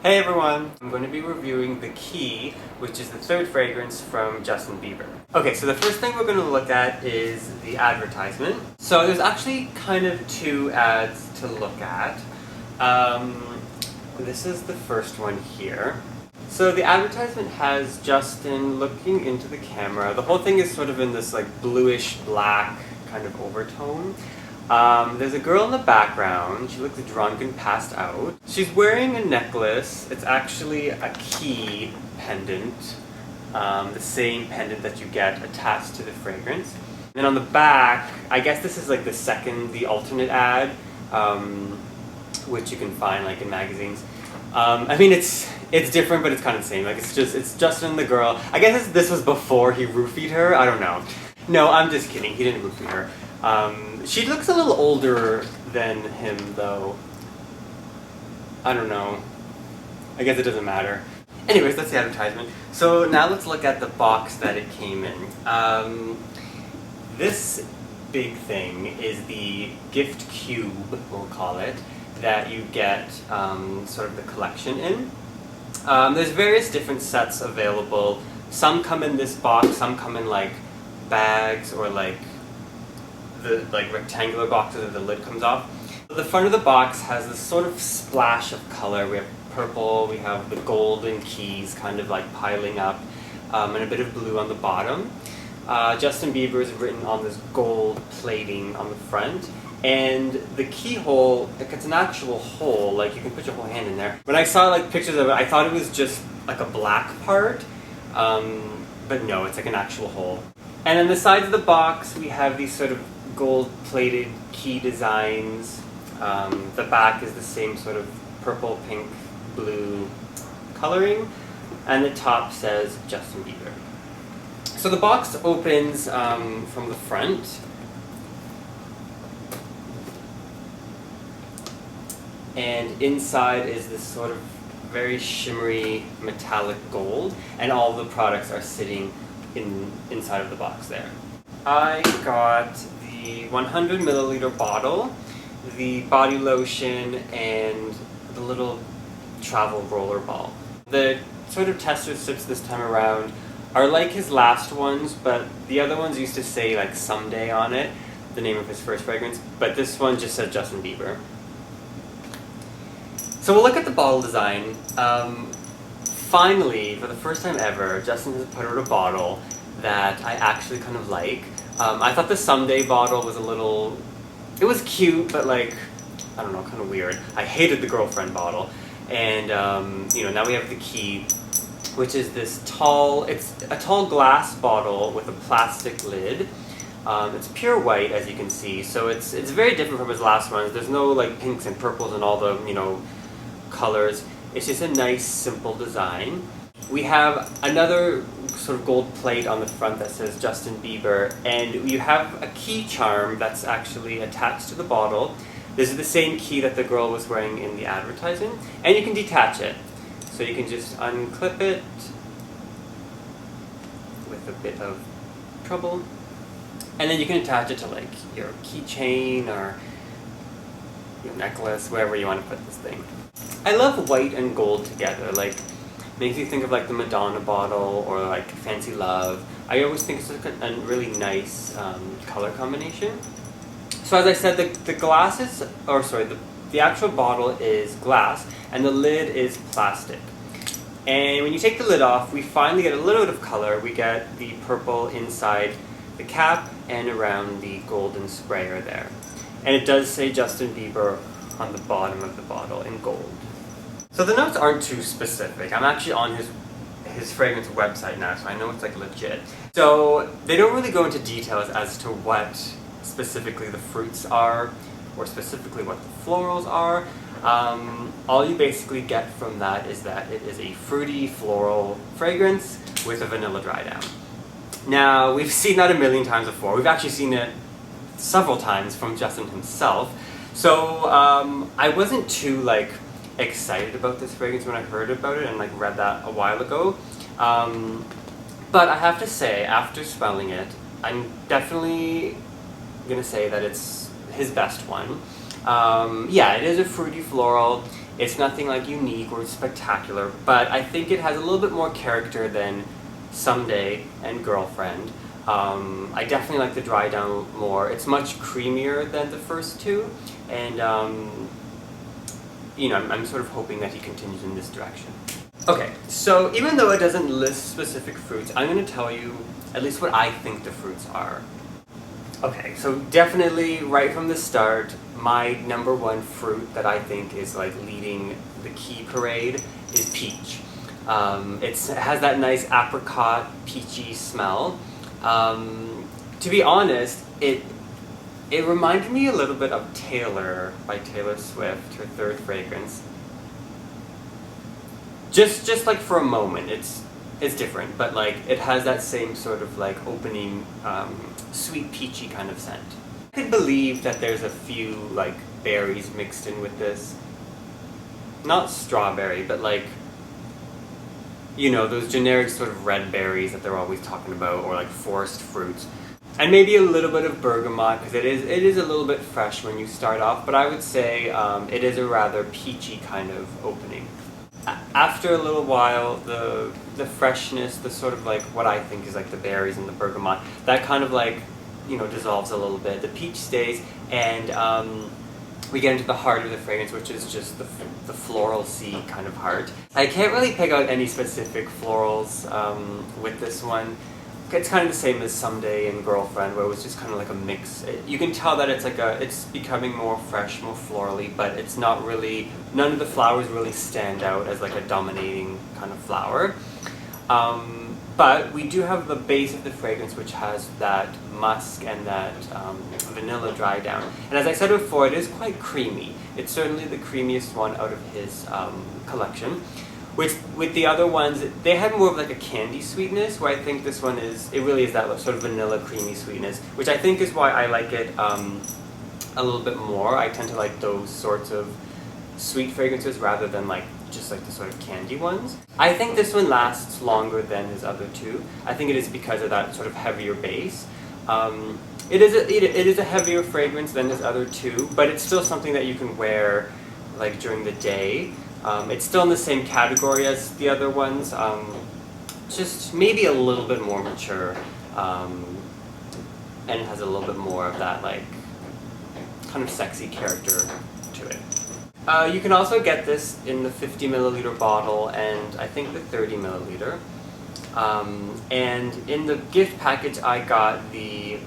Hey everyone! I'm going to be reviewing The Key, which is the third fragrance from Justin Bieber. Okay, so the first thing we're going to look at is the advertisement. So there's actually kind of two ads to look at. This is the first one here. So the advertisement has Justin looking into the camera. The whole thing is sort of in this like bluish black kind of overtone. There's a girl in the background. She looks drunk and passed out. She's wearing a necklace. It's actually a key pendant. The same pendant that you get attached to the fragrance. And then on the back, I guess this is like the alternate ad, which you can find like in magazines. I mean, it's different, but it's kind of the same. Like it's Justin and the girl. I guess this was before he roofied her. I don't know. No, I'm just kidding. He didn't roofie her. She looks a little older than him, though. I don't know. I guess it doesn't matter. Anyways, that's the advertisement. So now let's look at the box that it came in. This big thing is the gift cube, we'll call it, that you get sort of the collection in. There's various different sets available. Some come in this box, some come in like bags or like the rectangular boxes that the lid comes off. The front of the box has this sort of splash of color. We have purple, we have the golden keys kind of like piling up, and a bit of blue on the bottom. Justin Bieber is written on this gold plating on the front, and the keyhole, like it's an actual hole, like you can put your whole hand in there. When I saw like pictures of it, I thought it was just like a black part, but no, it's like an actual hole. And on the sides of the box, we have these sort of gold-plated key designs. The back is the same sort of purple, pink, blue coloring, and the top says Justin Bieber. So the box opens from the front, and inside is this sort of very shimmery metallic gold, and all the products are sitting inside of the box there. I got the 100 milliliter bottle, the body lotion, and the little travel roller ball. The sort of tester strips this time around are like his last ones, but the other ones used to say like Someday on it, the name of his first fragrance, but this one just said Justin Bieber. So we'll look at the bottle design. Finally, for the first time ever, Justin has put out a bottle that I actually kind of like. I thought the Someday bottle was it was cute, but like, I don't know, kind of weird. I hated the girlfriend bottle. And, now we have the Key, which is it's a tall glass bottle with a plastic lid. It's pure white, as you can see, so it's very different from his last ones. There's no like pinks and purples and all the, colors. It's just a nice, simple design. We have another sort of gold plate on the front that says Justin Bieber, and you have a key charm that's actually attached to the bottle. This is the same key that the girl was wearing in the advertising, and you can detach it. So you can just unclip it with a bit of trouble, and then you can attach it to like your keychain or your necklace, wherever you want to put this thing. I love white and gold together, like makes you think of like the Madonna bottle or like Fancy Love. I always think it's like a really nice color combination. So as I said, the actual bottle is glass and the lid is plastic. And when you take the lid off, we finally get a little bit of color. We get the purple inside the cap and around the golden sprayer there. And it does say Justin Bieber on the bottom of the bottle in gold. So the notes aren't too specific. I'm actually on his fragrance website now, so I know it's like legit. So they don't really go into details as to what specifically the fruits are, or specifically what the florals are. All you basically get from that is that it is a fruity floral fragrance with a vanilla dry down. Now, we've seen that a million times before. We've actually seen it several times from Justin himself. So I wasn't too like excited about this fragrance when I heard about it and like read that a while ago. But I have to say, after smelling it, I'm definitely gonna say that it's his best one. Yeah, it is a fruity floral. It's nothing like unique or spectacular, but I think it has a little bit more character than Someday and Girlfriend. I definitely like the dry down more. It's much creamier than the first two, and you know, I'm sort of hoping that he continues in this direction. Okay, so even though it doesn't list specific fruits, I'm going to tell you at least what I think the fruits are. Okay, so definitely right from the start, my number one fruit that I think is like leading the key parade is peach. It has that nice apricot, peachy smell. To be honest, it reminded me a little bit of Taylor by Taylor Swift, her third fragrance. Just like for a moment, it's different, but like it has that same sort of like opening, sweet peachy kind of scent. I could believe that there's a few like berries mixed in with this. Not strawberry, but like, you know, those generic sort of red berries that they're always talking about, or like forest fruits. And maybe a little bit of bergamot, because it is a little bit fresh when you start off, but I would say it is a rather peachy kind of opening. After a little while, the freshness, the sort of like what I think is like the berries and the bergamot, that kind of like, you know, dissolves a little bit. The peach stays, and we get into the heart of the fragrance, which is just the floral sea kind of heart. I can't really pick out any specific florals with this one. It's kind of the same as Someday and Girlfriend, where it was just kind of like a mix. You can tell that it's becoming more fresh, more florally, but it's not really, none of the flowers really stand out as like a dominating kind of flower. But we do have the base of the fragrance, which has that musk and that vanilla dry down. And as I said before, it is quite creamy. It's certainly the creamiest one out of his collection. Which, with the other ones, they had more of like a candy sweetness, where I think this one it really is that sort of vanilla creamy sweetness, which I think is why I like it a little bit more. I tend to like those sorts of sweet fragrances rather than like just like the sort of candy ones. I think this one lasts longer than his other two. I think it is because of that sort of heavier base. It is a heavier fragrance than his other two, but it's still something that you can wear like during the day. It's still in the same category as the other ones, just maybe a little bit more mature, and it has a little bit more of that like kind of sexy character to it. You can also get this in the 50 milliliter bottle and I think the 30 milliliter. And in the gift package I got the,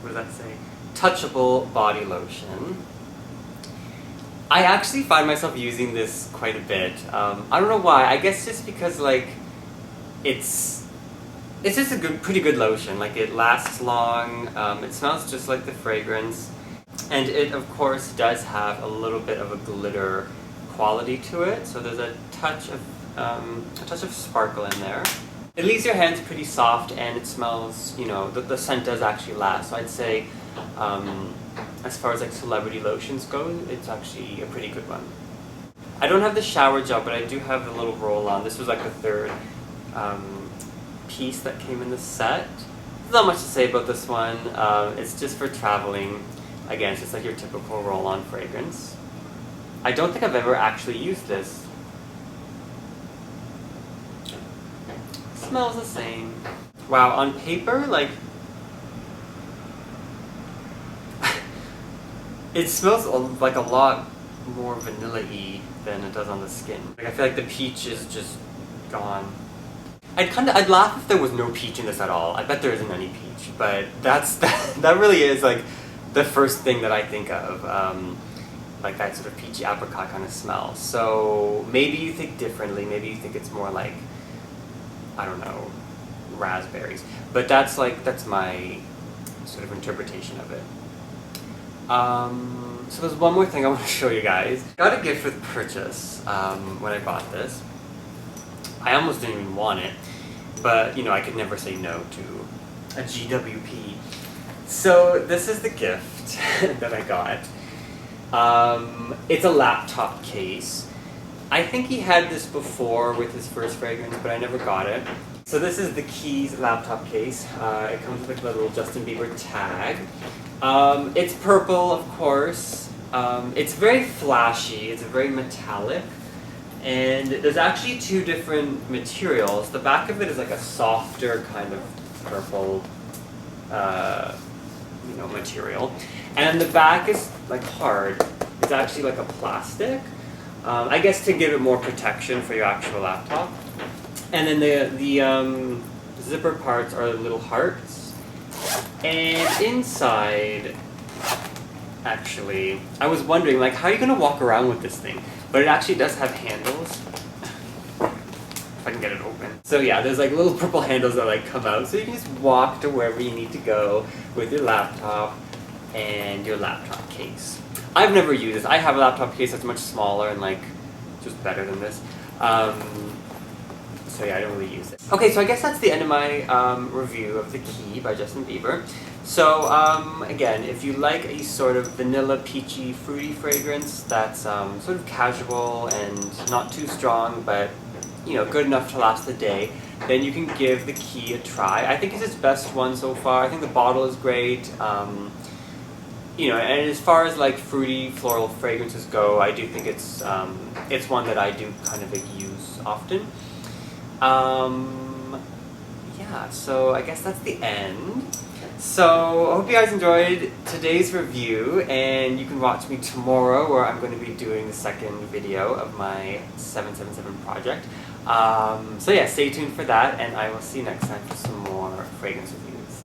what does that say? Touchable body lotion. I actually find myself using this quite a bit. I don't know why. I guess just because like it's just a pretty good lotion. Like it lasts long. It smells just like the fragrance, and it of course does have a little bit of a glitter quality to it. So there's a touch of sparkle in there. It leaves your hands pretty soft, and it smells. You know, the scent does actually last. So I'd say. As far as like celebrity lotions go, it's actually a pretty good one. I don't have the shower gel, but I do have the little roll-on. This was like the third piece that came in the set. There's not much to say about this one. It's just for traveling. Again, it's just like your typical roll-on fragrance. I don't think I've ever actually used this. Smells the same. Wow, on paper, like, it smells like a lot more vanilla-y than it does on the skin. Like I feel like the peach is just gone. I'd laugh if there was no peach in this at all. I bet there isn't any peach, but that really is like the first thing that I think of, like that sort of peachy apricot kind of smell. So maybe you think differently. Maybe you think it's more like, I don't know, raspberries. But that's my sort of interpretation of it. So there's one more thing I want to show you guys. Got a gift with purchase when I bought this. I almost didn't even want it, but you know, I could never say no to a GWP. So this is the gift that I got. It's a laptop case. I think he had this before with his first fragrance, but I never got it. So this is the Keys laptop case. It comes with a little Justin Bieber tag. It's purple, of course. It's very flashy, it's very metallic, and there's actually two different materials. The back of it is like a softer kind of purple material, and the back is like hard. It's actually like a plastic, I guess to give it more protection for your actual laptop. And then the zipper parts are little hearts, and inside, actually, I was wondering like how are you gonna walk around with this thing? But it actually does have handles. If I can get it open. So yeah, there's like little purple handles that like come out, so you can just walk to wherever you need to go with your laptop and your laptop case. I've never used this. I have a laptop case that's much smaller and like just better than this. So yeah, I don't really use it. Okay, so I guess that's the end of my review of the Key by Justin Bieber. So again, if you like a sort of vanilla, peachy, fruity fragrance that's sort of casual and not too strong, but you know, good enough to last the day, then you can give the Key a try. I think it's its best one so far. I think the bottle is great. You know, and as far as like fruity floral fragrances go, I do think it's one that I do kind of like use often. Yeah, so I guess that's the end. So I hope you guys enjoyed today's review, and you can watch me tomorrow where I'm going to be doing the second video of my 777 project. So yeah, stay tuned for that, and I will see you next time for some more fragrance reviews.